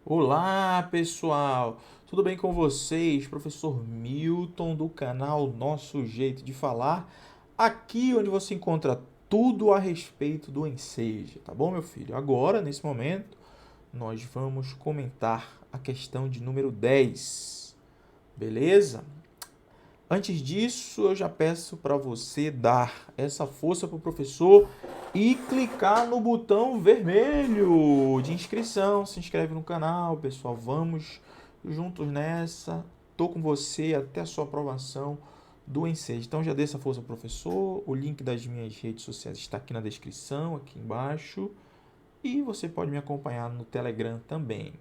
Olá, pessoal! Tudo bem com vocês? Professor Milton do canal Nosso Jeito de Falar, aqui onde você encontra tudo a respeito do Enseja, tá bom, meu filho? Agora, nesse momento, nós vamos comentar a questão de número 10, beleza? Antes disso, eu já peço para você dar essa força para o professor e clicar no botão vermelho de inscrição. Se inscreve no canal, pessoal. Vamos juntos nessa. Tô com você até a sua aprovação do Enseja. Então já dê essa força ao professor. O link das minhas redes sociais está aqui na descrição, aqui embaixo. E você pode me acompanhar no Telegram também.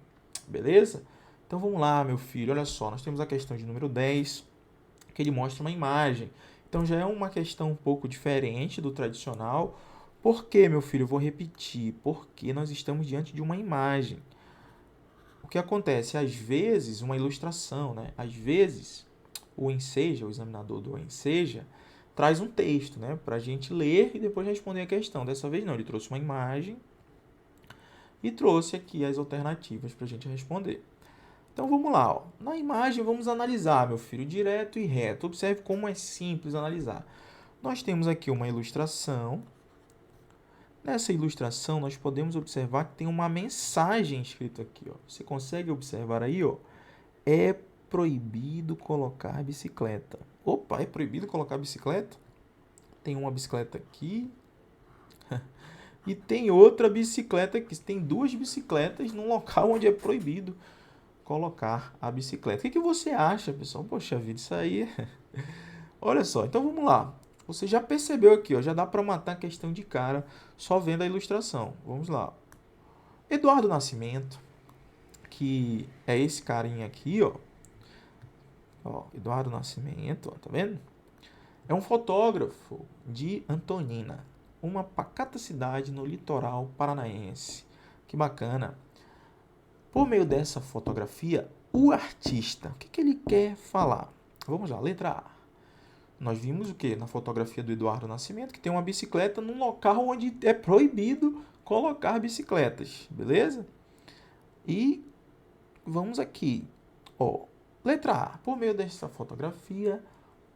Beleza? Então vamos lá, meu filho. Olha só, nós temos a questão de número 10, que ele mostra uma imagem. Então já é uma questão um pouco diferente do tradicional. Por que, meu filho? Eu vou repetir. Porque nós estamos diante de uma imagem. O que acontece? Às vezes, uma ilustração, né? Às vezes, o Enseja, o examinador do Enseja, traz um texto, né? Para a gente ler e depois responder a questão. Dessa vez não, ele trouxe uma imagem e trouxe aqui as alternativas para a gente responder. Então vamos lá, ó. Na imagem vamos analisar, meu filho, direto e reto. Observe como é simples analisar. Nós temos aqui uma ilustração. Nessa ilustração nós podemos observar que tem uma mensagem escrita aqui, ó. Você consegue observar aí, ó? É proibido colocar bicicleta. Opa, é proibido colocar bicicleta? Tem uma bicicleta aqui e tem outra bicicleta aqui. Tem duas bicicletas num local onde é proibido colocar a bicicleta. O que você acha, pessoal? Poxa vida, isso aí. Olha só, então vamos lá. Você já percebeu aqui, ó, já dá para matar a questão de cara só vendo a ilustração. Vamos lá. Eduardo Nascimento, que é esse carinha aqui, ó, Eduardo Nascimento, ó, tá vendo? É um fotógrafo de Antonina, uma pacata cidade no litoral paranaense. Que bacana. Por meio dessa fotografia, o artista, o que ele quer falar? Vamos lá, letra A. Nós vimos o que na fotografia do Eduardo Nascimento? Que tem uma bicicleta num local onde é proibido colocar bicicletas, beleza? E vamos aqui, ó, letra A. Por meio dessa fotografia,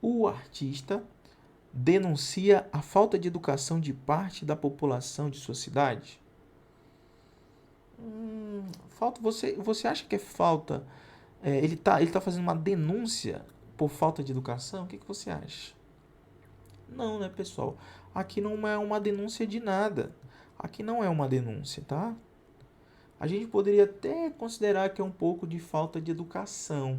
o artista denuncia a falta de educação de parte da população de sua cidade. Você acha que é falta? Ele tá fazendo uma denúncia por falta de educação? O que você acha? Não, né, pessoal? Aqui não é uma denúncia de nada. Aqui não é uma denúncia, tá? A gente poderia até considerar que é um pouco de falta de educação,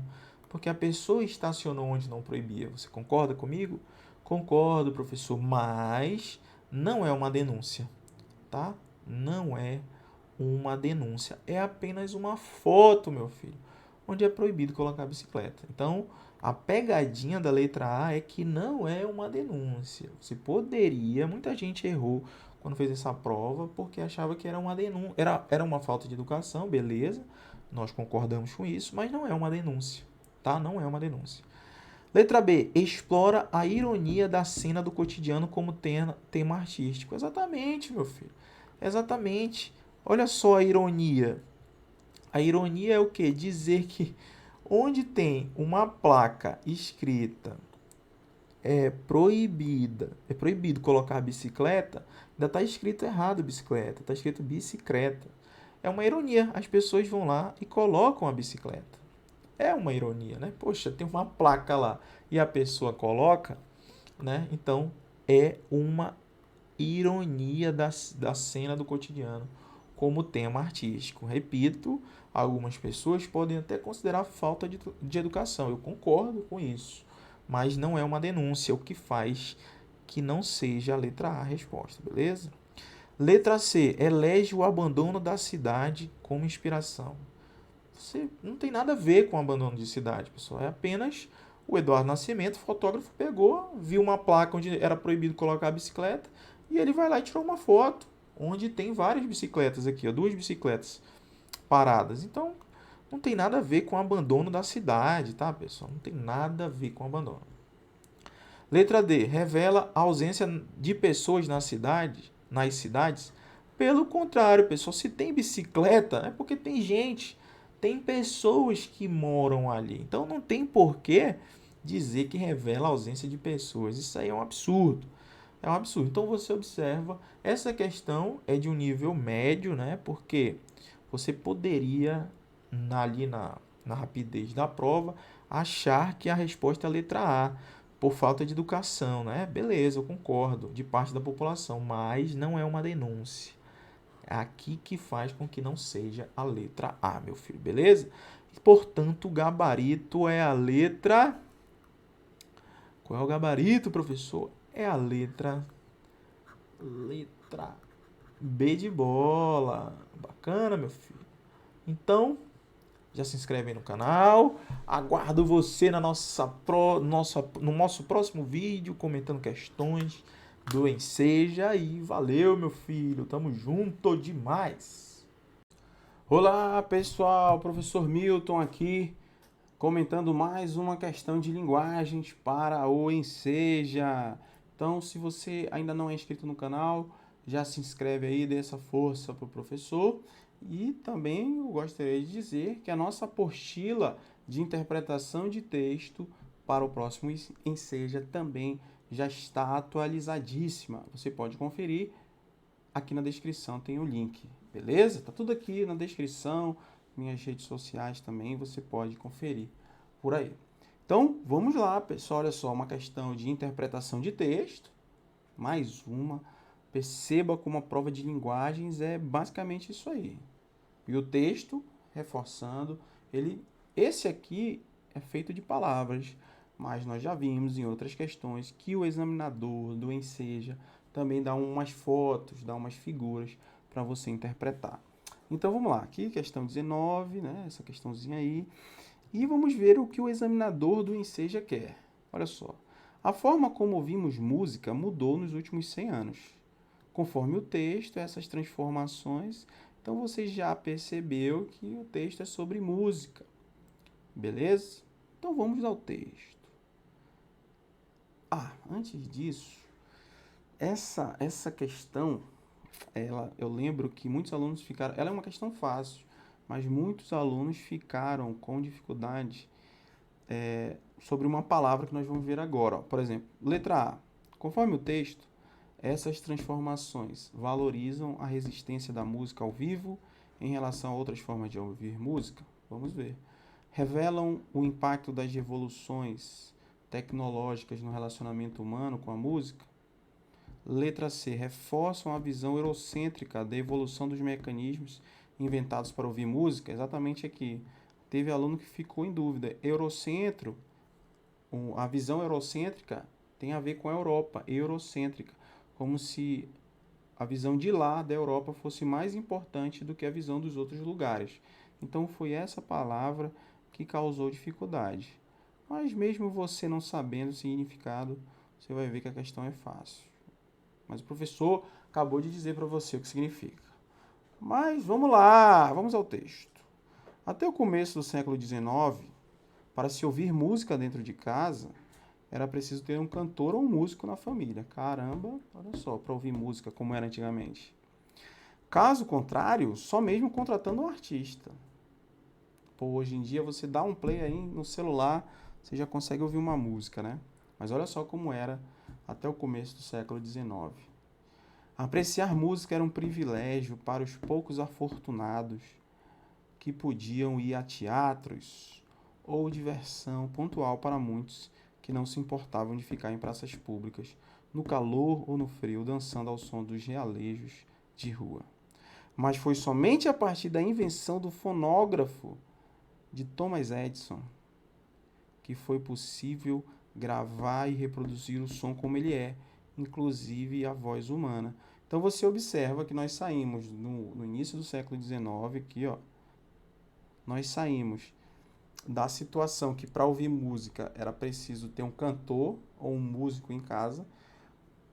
porque a pessoa estacionou onde não proibia. Você concorda comigo? Concordo, professor, mas não é uma denúncia, tá? Não é uma denúncia. É apenas uma foto, meu filho, onde é proibido colocar bicicleta. Então, a pegadinha da letra A é que não é uma denúncia. Você poderia, muita gente errou quando fez essa prova porque achava que era uma denúncia, era uma falta de educação, beleza? Nós concordamos com isso, mas não é uma denúncia, tá? Não é uma denúncia. Letra B, explora a ironia da cena do cotidiano como tema artístico. Exatamente, meu filho. Exatamente. Olha só a ironia. A ironia é o quê? Dizer que onde tem uma placa escrita é proibido colocar bicicleta, ainda está escrito errado bicicleta, está escrito bicicleta. É uma ironia. As pessoas vão lá e colocam a bicicleta. É uma ironia, né? Poxa, tem uma placa lá e a pessoa coloca, né? Então é uma ironia da cena do cotidiano como tema artístico. Repito, algumas pessoas podem até considerar falta de educação. Eu concordo com isso, mas não é uma denúncia, o que faz que não seja a letra A a resposta, beleza? Letra C, elege o abandono da cidade como inspiração. Você não tem nada a ver com abandono de cidade, pessoal. É apenas o Eduardo Nascimento, fotógrafo, pegou, viu uma placa onde era proibido colocar a bicicleta e ele vai lá e tirou uma foto onde tem várias bicicletas aqui, ó, duas bicicletas paradas. Então, não tem nada a ver com o abandono da cidade, tá, pessoal? Não tem nada a ver com abandono. Letra D. Revela a ausência de pessoas nas cidades. Pelo contrário, pessoal, se tem bicicleta, é porque tem gente. tem pessoas que moram ali. Então não tem porquê dizer que revela a ausência de pessoas. Isso aí é um absurdo. É um absurdo. Então você observa, essa questão é de um nível médio, né? Porque você poderia, na rapidez da prova, achar que a resposta é a letra A, por falta de educação, né? Beleza, eu concordo, de parte da população, mas não é uma denúncia. É aqui que faz com que não seja a letra A, meu filho, beleza? Portanto, o gabarito é a letra. Qual é o gabarito, professor? É a letra B de bola. Bacana, meu filho. Então, já se inscreve aí no canal. Aguardo você no nosso próximo vídeo, comentando questões do Enseja. E valeu, meu filho. Tamo junto demais. Olá, pessoal. Professor Milton aqui, comentando mais uma questão de linguagens para o Enseja. Então, se você ainda não é inscrito no canal, já se inscreve aí, dê essa força para o professor. E também eu gostaria de dizer que a nossa apostila de interpretação de texto para o próximo Enseja também já está atualizadíssima. Você pode conferir, aqui na descrição tem o link, beleza? Tá tudo aqui na descrição, minhas redes sociais também, você pode conferir por aí. Então, vamos lá, pessoal, olha só, uma questão de interpretação de texto, mais uma. Perceba como a prova de linguagens é basicamente isso aí. E o texto, reforçando, esse aqui é feito de palavras, mas nós já vimos em outras questões que o examinador do Enseja também dá umas fotos, dá umas figuras para você interpretar. Então vamos lá, aqui questão 19, né, essa questãozinha aí, e vamos ver o que o examinador do Enseja quer. Olha só, a forma como ouvimos música mudou nos últimos 100 anos. Conforme o texto, essas transformações, então você já percebeu que o texto é sobre música, beleza? Então vamos ao texto. Antes disso, essa questão, eu lembro que muitos alunos ficaram, ela é uma questão fácil, mas muitos alunos ficaram com dificuldade sobre uma palavra que nós vamos ver agora. Ó. Por exemplo, letra A. Conforme o texto, essas transformações valorizam a resistência da música ao vivo em relação a outras formas de ouvir música? Vamos ver. Revelam o impacto das revoluções tecnológicas no relacionamento humano com a música? Letra C. Reforçam a visão eurocêntrica da evolução dos mecanismos inventados para ouvir música? Exatamente aqui. Teve aluno que ficou em dúvida. Eurocentro, a visão eurocêntrica tem a ver com a Europa, eurocêntrica, como se a visão de lá, da Europa, fosse mais importante do que a visão dos outros lugares. Então foi essa palavra que causou dificuldade. Mas mesmo você não sabendo o significado, você vai ver que a questão é fácil. Mas o professor acabou de dizer para você o que significa. Mas vamos lá, vamos ao texto. Até o começo do século XIX, para se ouvir música dentro de casa, era preciso ter um cantor ou um músico na família. Caramba, olha só, para ouvir música como era antigamente. Caso contrário, só mesmo contratando um artista. Pô, hoje em dia você dá um play aí no celular, você já consegue ouvir uma música, né? Mas olha só como era até o começo do século XIX. Apreciar música era um privilégio para os poucos afortunados que podiam ir a teatros ou diversão pontual para muitos que não se importavam de ficar em praças públicas, no calor ou no frio, dançando ao som dos realejos de rua. Mas foi somente a partir da invenção do fonógrafo de Thomas Edison que foi possível gravar e reproduzir o som como ele é, inclusive a voz humana. Então você observa que nós saímos no início do século XIX, aqui, ó, nós saímos da situação que para ouvir música era preciso ter um cantor ou um músico em casa,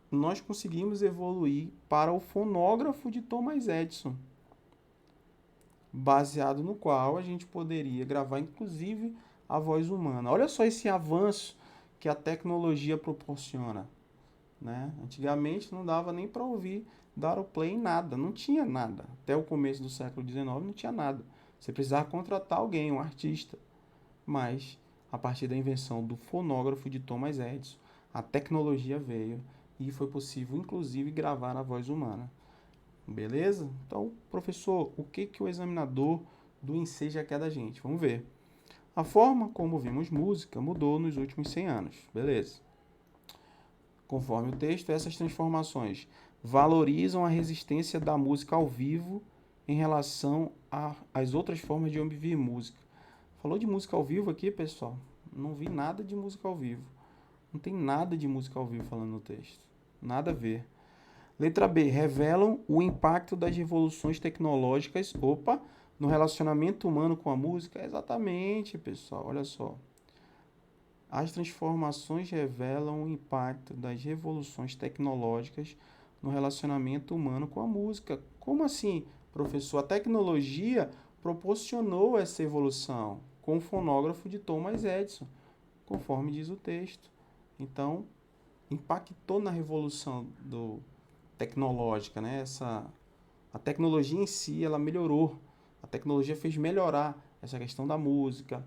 nós conseguimos evoluir para o fonógrafo de Thomas Edison, baseado no qual a gente poderia gravar inclusive a voz humana. Olha só esse avanço que a tecnologia proporciona, né? Antigamente não dava nem para ouvir, dar o play em nada, não tinha nada. Até o começo do século XIX não tinha nada. Você precisava contratar alguém, um artista. Mas, a partir da invenção do fonógrafo de Thomas Edison, a tecnologia veio e foi possível, inclusive, gravar a voz humana. Beleza? Então, professor, o que o examinador do Enseja quer da gente? Vamos ver. A forma como ouvimos música mudou nos últimos 100 anos. Beleza. Conforme o texto, essas transformações valorizam a resistência da música ao vivo em relação às outras formas de ouvir música. Falou de música ao vivo aqui, pessoal? Não vi nada de música ao vivo. Não tem nada de música ao vivo falando no texto. Nada a ver. Letra B. Revelam o impacto das revoluções tecnológicas, no relacionamento humano com a música. Exatamente, pessoal. Olha só. As transformações revelam o impacto das revoluções tecnológicas no relacionamento humano com a música. Como assim, professor? A tecnologia proporcionou essa evolução com o fonógrafo de Thomas Edison, conforme diz o texto. Então, impactou na revolução tecnológica, né? A tecnologia em si, ela melhorou. A tecnologia fez melhorar essa questão da música,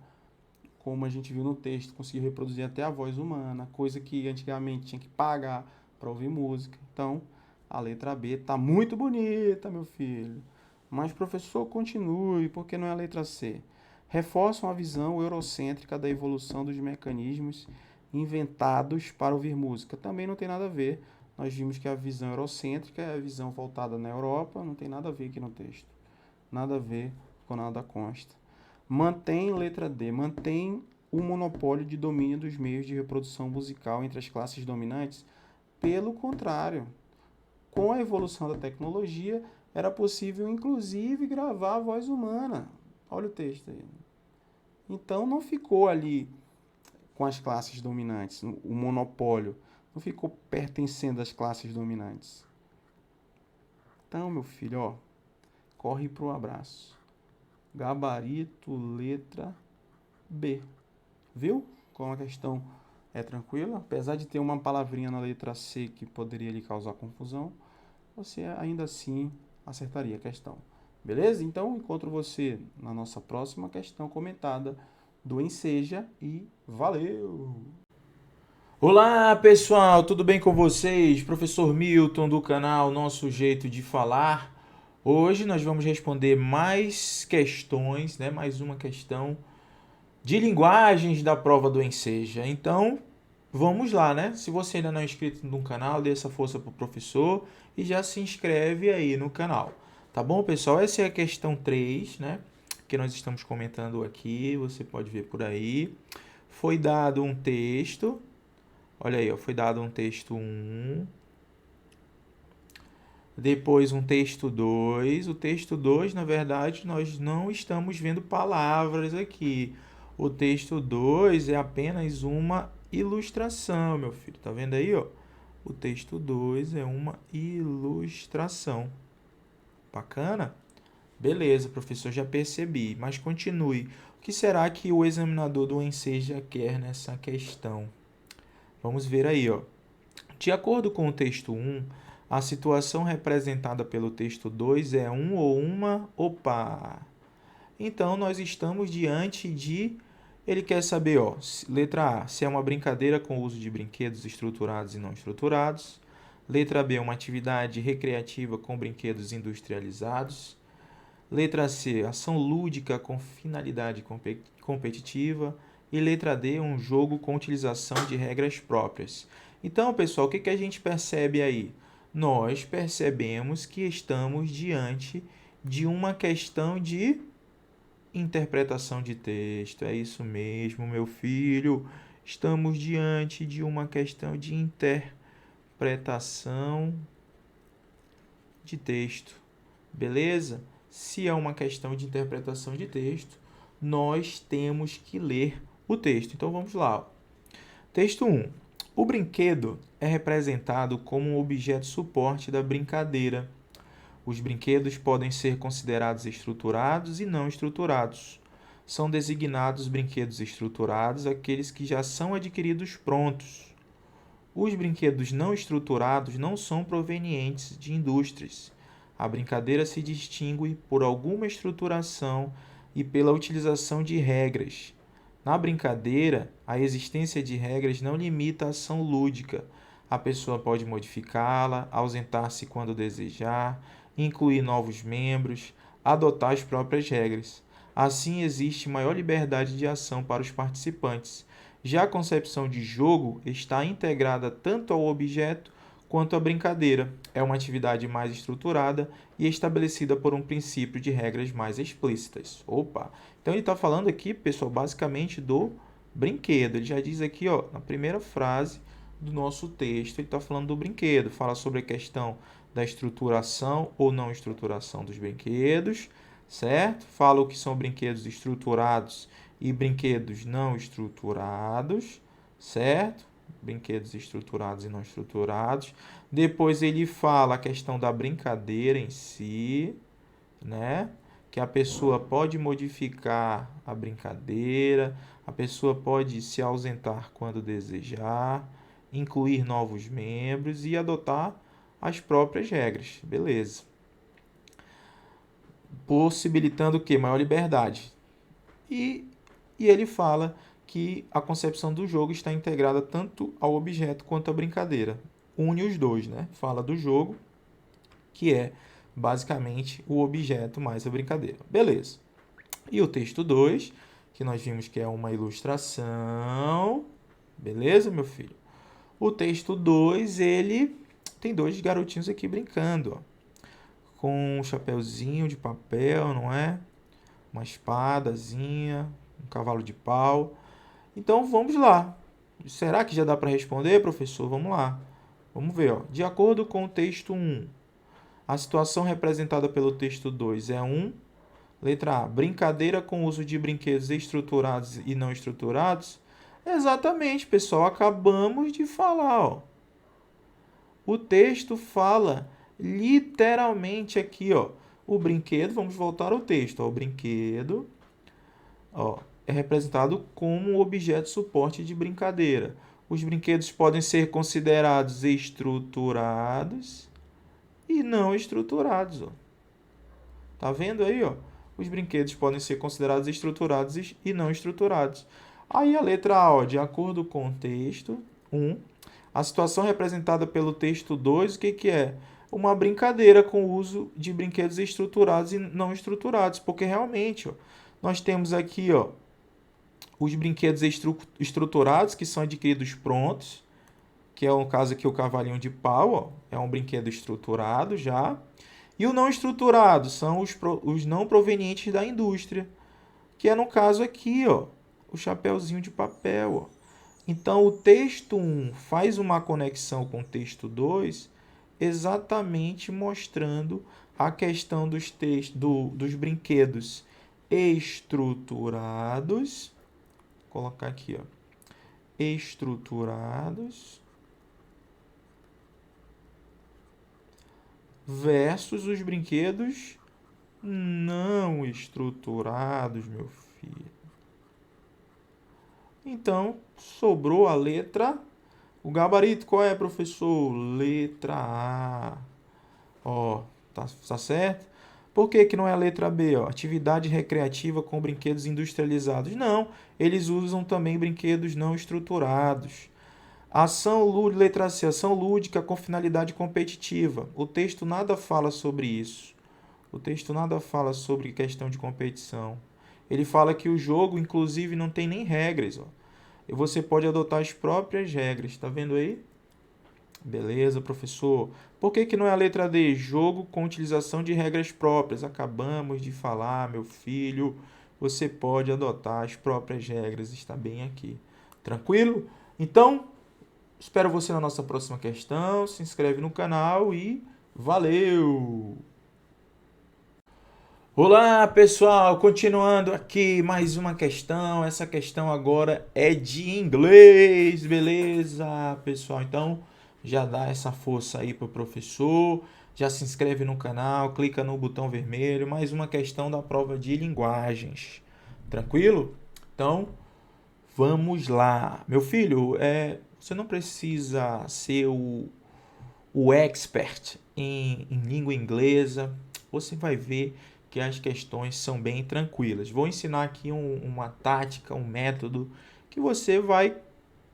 como a gente viu no texto, conseguiu reproduzir até a voz humana, coisa que antigamente tinha que pagar para ouvir música. Então, a letra B está muito bonita, meu filho. Mas, professor, continue, porque não é a letra C? Reforçam a visão eurocêntrica da evolução dos mecanismos inventados para ouvir música. Também não tem nada a ver. Nós vimos que a visão eurocêntrica é a visão voltada na Europa, não tem nada a ver aqui no texto. Nada a ver com nada consta. Mantém, letra D, mantém o monopólio de domínio dos meios de reprodução musical entre as classes dominantes. Pelo contrário, com a evolução da tecnologia, era possível, inclusive, gravar a voz humana. Olha o texto aí. Então, não ficou ali com as classes dominantes, o monopólio. Não ficou pertencendo às classes dominantes. Então, meu filho, ó, corre pro abraço. Gabarito, letra B. Viu como a questão é tranquila? Apesar de ter uma palavrinha na letra C que poderia lhe causar confusão, você ainda assim acertaria a questão. Beleza? Então, encontro você na nossa próxima questão comentada do Enseja e valeu! Olá, pessoal, tudo bem com vocês? Professor Milton do canal Nosso Jeito de Falar. Hoje nós vamos responder mais questões, né? Mais uma questão de linguagens da prova do Enseja. Então, vamos lá, né? Se você ainda não é inscrito no canal, dê essa força pro professor e já se inscreve aí no canal. Tá bom, pessoal? Essa é a questão 3, né? Que nós estamos comentando aqui, você pode ver por aí. Foi dado um texto. Olha aí, ó, foi dado um texto 1, depois um texto 2. O texto 2, na verdade, nós não estamos vendo palavras aqui. O texto 2 é apenas uma ilustração, meu filho. Tá vendo aí, ó? O texto 2 é uma ilustração. Bacana? Beleza, professor, já percebi. Mas continue. O que será que o examinador do Enseja quer nessa questão? Vamos ver aí, ó. De acordo com o texto 1, a situação representada pelo texto 2 é um ou uma opa. Então, nós estamos diante de... Ele quer saber, ó, letra A, se é uma brincadeira com o uso de brinquedos estruturados e não estruturados. Letra B, uma atividade recreativa com brinquedos industrializados. Letra C, ação lúdica com finalidade competitiva. E letra D, um jogo com utilização de regras próprias. Então, pessoal, o que a gente percebe aí? Nós percebemos que estamos diante de uma questão de interpretação de texto. É isso mesmo, meu filho. Estamos diante de uma questão de interpretação de texto. Beleza? Se é uma questão de interpretação de texto, nós temos que ler o texto. Então vamos lá. Texto 1. O brinquedo é representado como um objeto suporte da brincadeira. Os brinquedos podem ser considerados estruturados e não estruturados. São designados brinquedos estruturados aqueles que já são adquiridos prontos. Os brinquedos não estruturados não são provenientes de indústrias. A brincadeira se distingue por alguma estruturação e pela utilização de regras. Na brincadeira, a existência de regras não limita a ação lúdica. A pessoa pode modificá-la, ausentar-se quando desejar, incluir novos membros, adotar as próprias regras. Assim, existe maior liberdade de ação para os participantes. Já a concepção de jogo está integrada tanto ao objeto quanto à brincadeira. É uma atividade mais estruturada e estabelecida por um princípio de regras mais explícitas. Opa! Então ele está falando aqui, pessoal, basicamente do brinquedo. Ele já diz aqui, ó, na primeira frase do nosso texto, ele está falando do brinquedo. Fala sobre a questão da estruturação ou não estruturação dos brinquedos, certo? Fala o que são brinquedos estruturados e brinquedos não estruturados, certo? Brinquedos estruturados e não estruturados. Depois ele fala a questão da brincadeira em si, né? Que a pessoa pode modificar a brincadeira, a pessoa pode se ausentar quando desejar, incluir novos membros e adotar as próprias regras, beleza? Possibilitando o quê? Maior liberdade. E ele fala que a concepção do jogo está integrada tanto ao objeto quanto à brincadeira. Une os dois, né? Fala do jogo, que é basicamente o objeto mais a brincadeira. Beleza. E o texto 2, que nós vimos que é uma ilustração. Beleza, meu filho? O texto 2, ele tem dois garotinhos aqui brincando, ó, com um chapeuzinho de papel, não é? Uma espadazinha, um cavalo de pau. Então, vamos lá. Será que já dá para responder, professor? Vamos lá. Vamos ver, ó. De acordo com o texto 1, a situação representada pelo texto 2 é 1. Letra A. Brincadeira com uso de brinquedos estruturados e não estruturados. Exatamente, pessoal. Acabamos de falar, ó. O texto fala literalmente aqui, ó. O brinquedo, vamos voltar ao texto, ó. O brinquedo, ó, é representado como um objeto suporte de brincadeira. Os brinquedos podem ser considerados estruturados e não estruturados, ó. Tá vendo aí, ó? Os brinquedos podem ser considerados estruturados e não estruturados. Aí a letra A, ó, de acordo com o texto 1, a situação representada pelo texto 2, o que é? Uma brincadeira com o uso de brinquedos estruturados e não estruturados, porque realmente, ó, nós temos aqui, ó, os brinquedos estruturados, que são adquiridos prontos, que é o caso aqui o cavalinho de pau, ó, é um brinquedo estruturado já. E o não estruturado são os não provenientes da indústria, que é no caso aqui, ó, o chapeuzinho de papel, ó. Então, o texto 1 faz uma conexão com o texto 2, exatamente mostrando a questão dos brinquedos estruturados. Vou colocar aqui, ó, estruturados versus os brinquedos não estruturados, meu filho. Então, sobrou a letra. O gabarito qual é, professor? Letra A. Ó, tá certo? Por que não é a letra B? Ó? Atividade recreativa com brinquedos industrializados. Não, eles usam também brinquedos não estruturados. Letra C, ação lúdica com finalidade competitiva. O texto nada fala sobre isso. O texto nada fala sobre questão de competição. Ele fala que o jogo, inclusive, não tem nem regras, ó. E você pode adotar as próprias regras. Tá vendo aí? Beleza, professor. Por que não é a letra D? Jogo com utilização de regras próprias. Acabamos de falar, meu filho. Você pode adotar as próprias regras. Está bem aqui. Tranquilo? Então, espero você na nossa próxima questão. Se inscreve no canal e valeu! Olá, pessoal! Continuando aqui mais uma questão. Essa questão agora é de inglês, beleza, pessoal? Então, já dá essa força aí pro professor. Já se inscreve no canal, clica no botão vermelho. Mais uma questão da prova de linguagens. Tranquilo? Então, vamos lá. Meu filho, você não precisa ser o expert em língua inglesa. Você vai ver que as questões são bem tranquilas. Vou ensinar aqui uma tática, um método que você vai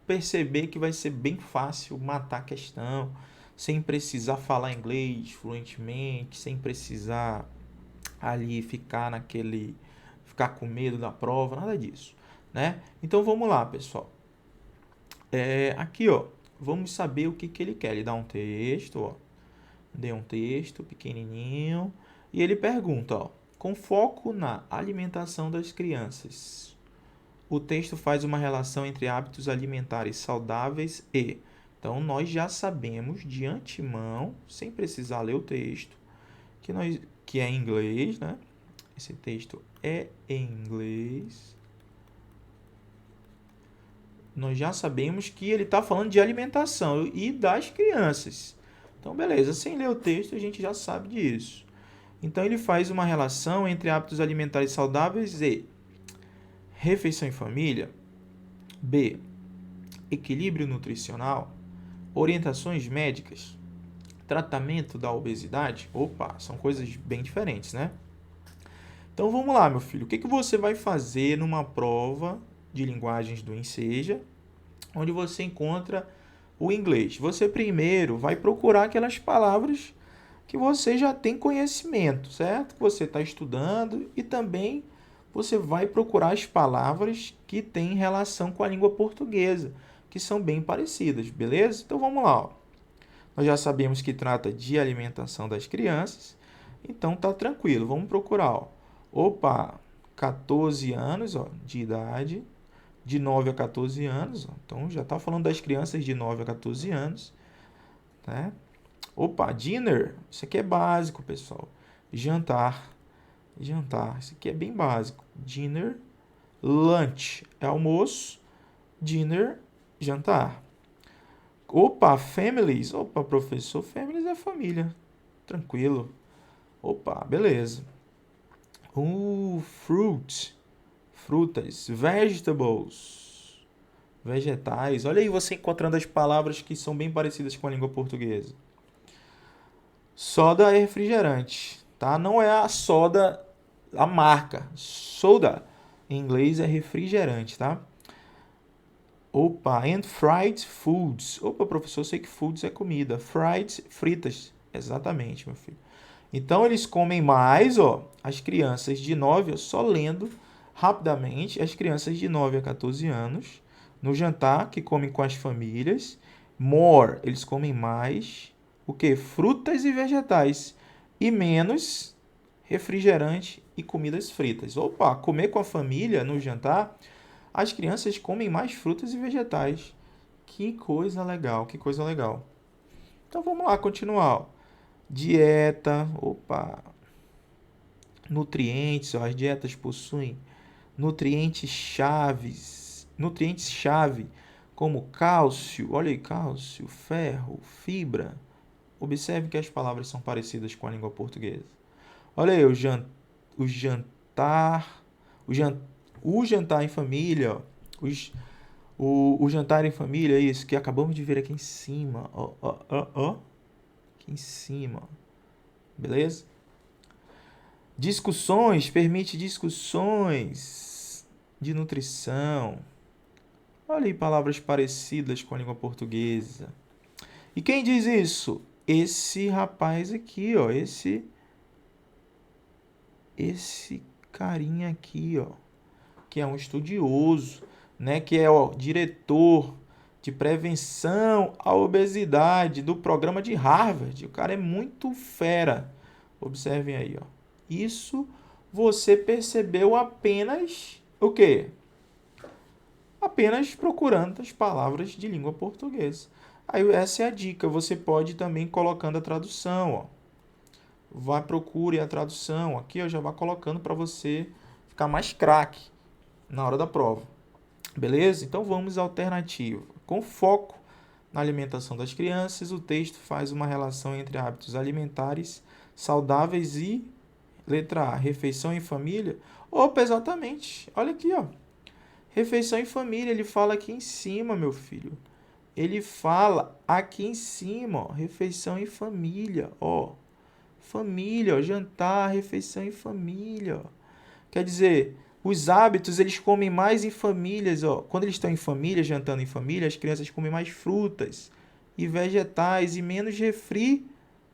perceber que vai ser bem fácil matar a questão, sem precisar falar inglês fluentemente, sem precisar ali ficar com medo da prova, nada disso, né? Então vamos lá, pessoal. Aqui, ó, vamos saber o que ele quer. Ele dá um texto, ó, dê um texto pequenininho e ele pergunta, ó, com foco na alimentação das crianças. O texto faz uma relação entre hábitos alimentares saudáveis e... Então, nós já sabemos de antemão, sem precisar ler o texto, que é em inglês, né? Esse texto é em inglês. Nós já sabemos que ele está falando de alimentação e das crianças. Então, beleza, sem ler o texto, a gente já sabe disso. Então, ele faz uma relação entre hábitos alimentares saudáveis e refeição em família, B, equilíbrio nutricional, orientações médicas, tratamento da obesidade. Opa, são coisas bem diferentes, né? Então vamos lá, meu filho. O que você vai fazer numa prova de linguagens do Enseja, onde você encontra o inglês? Você primeiro vai procurar aquelas palavras que você já tem conhecimento, certo? Que você está estudando, e também você vai procurar as palavras que têm relação com a língua portuguesa, que são bem parecidas, beleza? Então vamos lá, ó. Nós já sabemos que trata de alimentação das crianças, então tá tranquilo. Vamos procurar, ó. Opa, 14 anos, ó, de idade, de 9 a 14 anos, ó. Então já tá falando das crianças de 9 a 14 anos, né? Opa, dinner, isso aqui é básico, pessoal. Jantar, isso aqui é bem básico. Dinner, lunch é almoço, dinner, jantar. Opa, families. Opa, professor, families é família. Tranquilo. Opa, beleza. Fruit. Frutas. Vegetables. Vegetais. Olha aí você encontrando as palavras que são bem parecidas com a língua portuguesa. Soda é refrigerante, tá? Não é a soda, a marca. Soda, em inglês, é refrigerante, tá? Opa, and fried foods. Opa, professor, eu sei que foods é comida. Fried, fritas. Exatamente, meu filho. Então, eles comem mais, ó, as crianças de 9, só lendo rapidamente, as crianças de 9 a 14 anos, no jantar, que comem com as famílias. More, eles comem mais, o quê? Frutas e vegetais. E menos refrigerante e comidas fritas. Opa, comer com a família no jantar, as crianças comem mais frutas e vegetais. Que coisa legal, que coisa legal. Então vamos lá, continuar. Dieta, opa. Nutrientes, ó, as dietas possuem nutrientes-chave, como cálcio, olha aí, cálcio, ferro, fibra. Observe que as palavras são parecidas com a língua portuguesa. Olha aí, o jantar, o jantar em família, o jantar em família, isso que acabamos de ver aqui em cima, ó, aqui em cima, beleza? Discussões, permite discussões de nutrição. Olha aí, palavras parecidas com a língua portuguesa. E quem diz isso? Esse rapaz aqui, ó, esse carinha aqui, ó, que é um estudioso, né, que é o diretor de prevenção à obesidade do programa de Harvard. O cara é muito fera. Observem aí, ó. Isso você percebeu apenas o quê? Apenas procurando as palavras de língua portuguesa. Aí essa é a dica. Você pode também colocando a tradução, ó. Vai, procure a tradução. Aqui eu já vou colocando para você ficar mais craque na hora da prova. Beleza? Então vamos à alternativa. Com foco na alimentação das crianças, o texto faz uma relação entre hábitos alimentares saudáveis e letra A, refeição em família. Opa, exatamente. Olha aqui, ó. Refeição em família, ele fala aqui em cima, meu filho. Ele fala aqui em cima, ó, refeição em família, ó. família, ó, jantar, refeição em família, ó. Quer dizer, os hábitos, eles comem mais em famílias, ó. Quando eles estão em família, jantando em família, as crianças comem mais frutas e vegetais e menos refri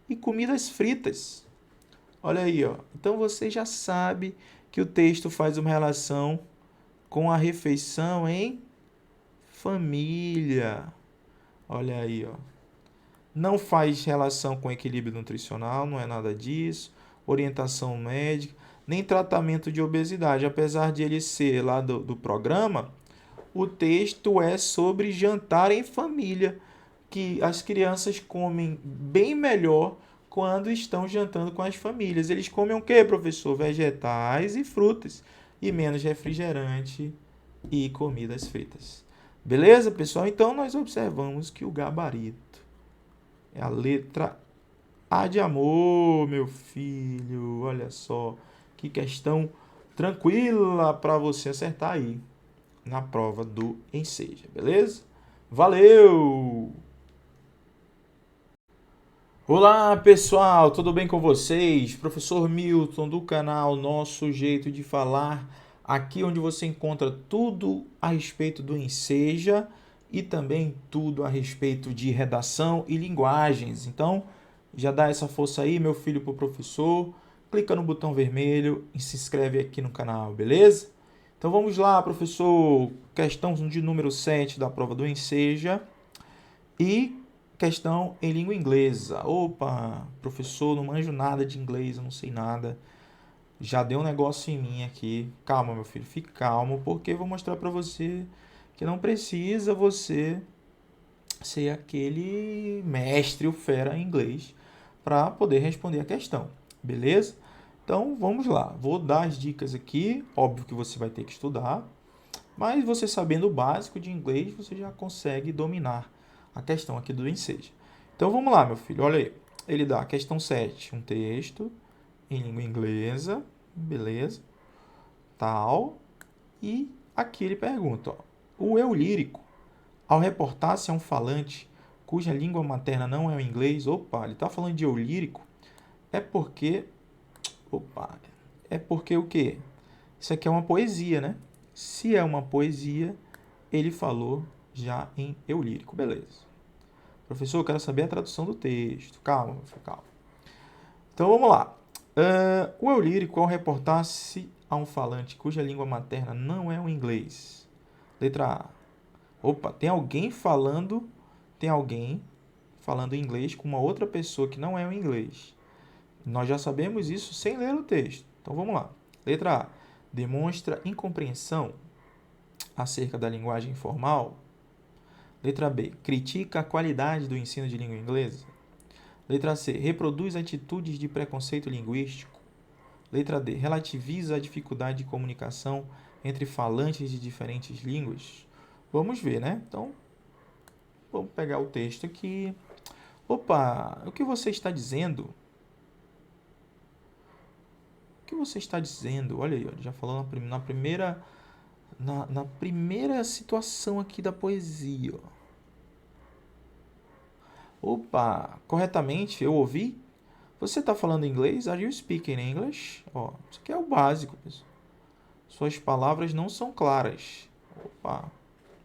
e comidas fritas. Olha aí, ó. Então você já sabe que o texto faz uma relação com a refeição em família. Olha aí, ó. Não faz relação com equilíbrio nutricional, não é nada disso. Orientação médica, nem tratamento de obesidade. Apesar de ele ser lá do programa, o texto é sobre jantar em família, que as crianças comem bem melhor quando estão jantando com as famílias. Eles comem o quê, professor? Vegetais e frutas, e menos refrigerante e comidas fritas. Beleza, pessoal? Então, nós observamos que o gabarito é a letra A de amor, meu filho. Olha só, que questão tranquila para você acertar aí na prova do Enseja, beleza? Valeu! Olá, pessoal, tudo bem com vocês? Professor Milton do canal Nosso Jeito de Falar, aqui onde você encontra tudo a respeito do Enseja e também tudo a respeito de redação e linguagens. Então, já dá essa força aí, meu filho, pro professor. Clica no botão vermelho e se inscreve aqui no canal, beleza? Então vamos lá, professor. Questão de número 7 da prova do Enseja e questão em língua inglesa. Opa, professor, não manjo nada de inglês, eu não sei nada. Já deu um negócio em mim aqui. Calma, meu filho, fique calmo, porque eu vou mostrar para você que não precisa você ser aquele mestre ou fera em inglês para poder responder a questão, beleza? Então, vamos lá. Vou dar as dicas aqui. Óbvio que você vai ter que estudar, mas você sabendo o básico de inglês, você já consegue dominar a questão aqui do Enseja. Então, vamos lá, meu filho. Olha aí. Ele dá a questão 7, um texto em língua inglesa, beleza? Tal. E aqui ele pergunta, ó, o eu lírico, ao reportar-se a um falante cuja língua materna não é o inglês, opa, ele está falando de eu lírico, é porque, opa, é porque o quê? Isso aqui é uma poesia, né? Se é uma poesia, ele falou já em eu lírico, beleza. Professor, eu quero saber a tradução do texto. Calma, meu filho, calma. Então vamos lá. O eu lírico, ao reportar-se a um falante cuja língua materna não é o inglês. Letra A. Opa, tem alguém falando inglês com uma outra pessoa que não é o inglês. Nós já sabemos isso sem ler o texto. Então vamos lá. Letra A. Demonstra incompreensão acerca da linguagem formal. Letra B. Critica a qualidade do ensino de língua inglesa. Letra C. Reproduz atitudes de preconceito linguístico. Letra D. Relativiza a dificuldade de comunicação entre falantes de diferentes línguas. Vamos ver, né? Então, vamos pegar o texto aqui. Opa, o que você está dizendo? O que você está dizendo? Olha aí, ó, já falou na primeira situação aqui da poesia. Opa, corretamente, eu ouvi? Você está falando inglês? Are you speaking English? Ó, isso aqui é o básico, pessoal. Suas palavras não são claras. Opa,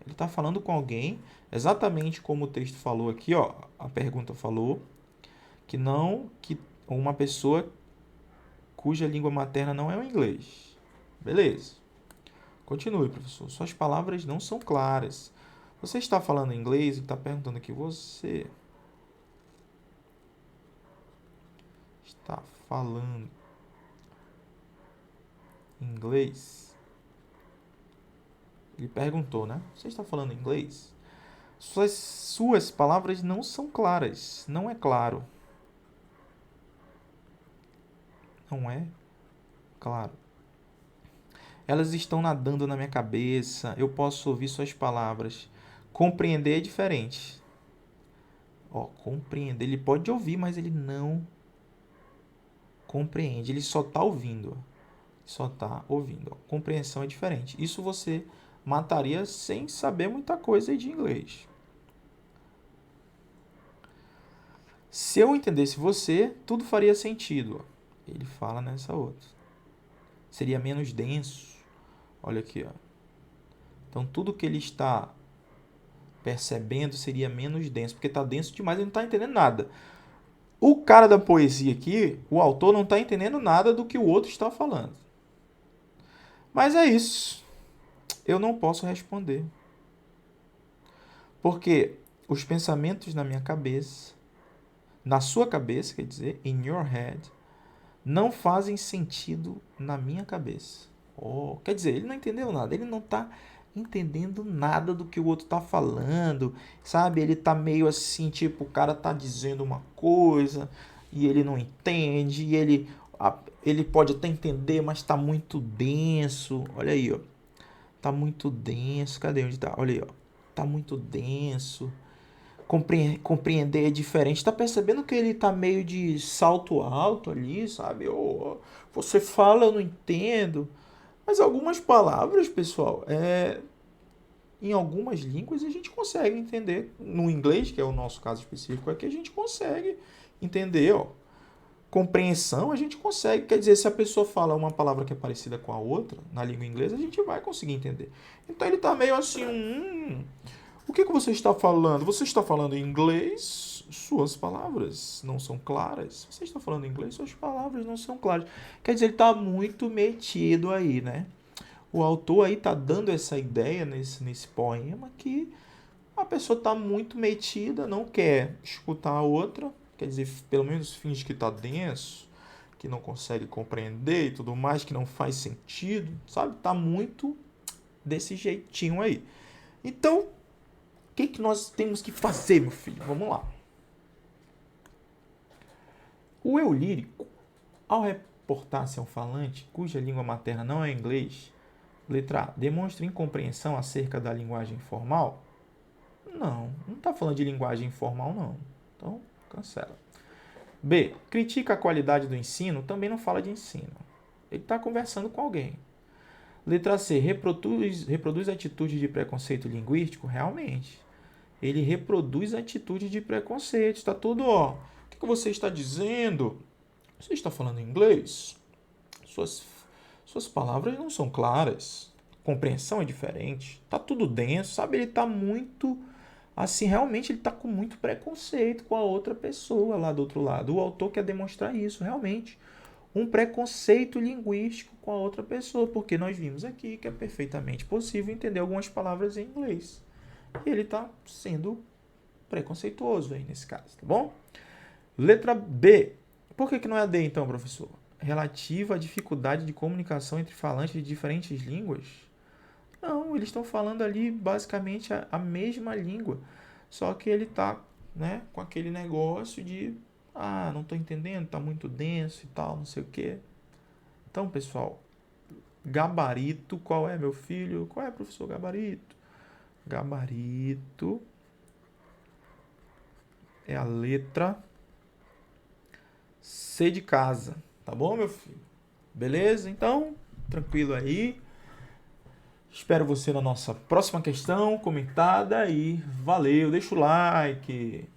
ele está falando com alguém, exatamente como o texto falou aqui, ó. A pergunta falou que uma pessoa cuja língua materna não é o inglês. Beleza. Continue, professor. Suas palavras não são claras. Você está falando inglês e está perguntando aqui, você está falando inglês? Ele perguntou, né? Você está falando inglês? Suas palavras não são claras. Não é claro. Não é claro. Elas estão nadando na minha cabeça. Eu posso ouvir suas palavras. Compreender é diferente. Ó, compreender. Ele pode ouvir, mas ele não compreende. Ele só está ouvindo. Só está ouvindo. Ó. Compreensão é diferente. Isso você mataria sem saber muita coisa de inglês. Se eu entendesse você, tudo faria sentido. Ó. Ele fala nessa outra. Seria menos denso. Olha aqui, ó. Então, tudo que ele está percebendo seria menos denso, porque está denso demais, ele não está entendendo nada. O cara da poesia aqui, o autor, não está entendendo nada do que o outro está falando. Mas é isso. Eu não posso responder. Porque os pensamentos na minha cabeça, na sua cabeça, quer dizer, in your head, não fazem sentido na minha cabeça. Oh, quer dizer, ele não entendeu nada, ele não está entendendo nada do que o outro está falando, sabe? Ele está meio assim, tipo, o cara está dizendo uma coisa e ele não entende, e ele pode até entender, mas está muito denso. Olha aí, ó. Tá muito denso. Cadê onde tá? Olha aí, ó. Tá muito denso. Compreender é diferente. Tá percebendo que ele tá meio de salto alto ali, sabe? Você fala, eu não entendo. Mas algumas palavras, pessoal, em algumas línguas a gente consegue entender. No inglês, que é o nosso caso específico aqui, a gente consegue entender, ó. Compreensão a gente consegue. Quer dizer, se a pessoa fala uma palavra que é parecida com a outra, na língua inglesa, a gente vai conseguir entender. Então ele tá meio assim, o que você está falando? Você está falando em inglês? Suas palavras não são claras. Você está falando em inglês? Suas palavras não são claras. Quer dizer, ele está muito metido aí, né? O autor aí tá dando essa ideia nesse poema que a pessoa está muito metida, não quer escutar a outra, quer dizer, pelo menos finge que está denso, que não consegue compreender e tudo mais, que não faz sentido, sabe? Tá muito desse jeitinho aí. Então, o que nós temos que fazer, meu filho? Vamos lá. O eu lírico, ao reportar-se a um falante cuja língua materna não é inglês, letra A, demonstra incompreensão acerca da linguagem formal? Não está falando de linguagem informal, não. Então, cancela. B, critica a qualidade do ensino, também não fala de ensino. Ele está conversando com alguém. Letra C, reproduz atitudes de preconceito linguístico? Realmente. Ele reproduz atitudes de preconceito. Está tudo, ó. O que você está dizendo? Você está falando inglês? Suas palavras não são claras. Compreensão é diferente. Está tudo denso, sabe? Ele está muito... Assim, realmente ele está com muito preconceito com a outra pessoa lá do outro lado. O autor quer demonstrar isso, realmente. Um preconceito linguístico com a outra pessoa, porque nós vimos aqui que é perfeitamente possível entender algumas palavras em inglês. E ele está sendo preconceituoso aí nesse caso, tá bom? Letra B. Por que não é a D então, professor? Relativa à dificuldade de comunicação entre falantes de diferentes línguas? Não, eles estão falando ali basicamente a mesma língua, só que ele está, né, com aquele negócio de, não estou entendendo, está muito denso e tal, não sei o quê. Então, pessoal, gabarito, qual é, meu filho? Qual é, professor, gabarito? Gabarito é a letra C de casa, tá bom, meu filho? Beleza? Então, tranquilo aí. Espero você na nossa próxima questão comentada e valeu, deixa o like.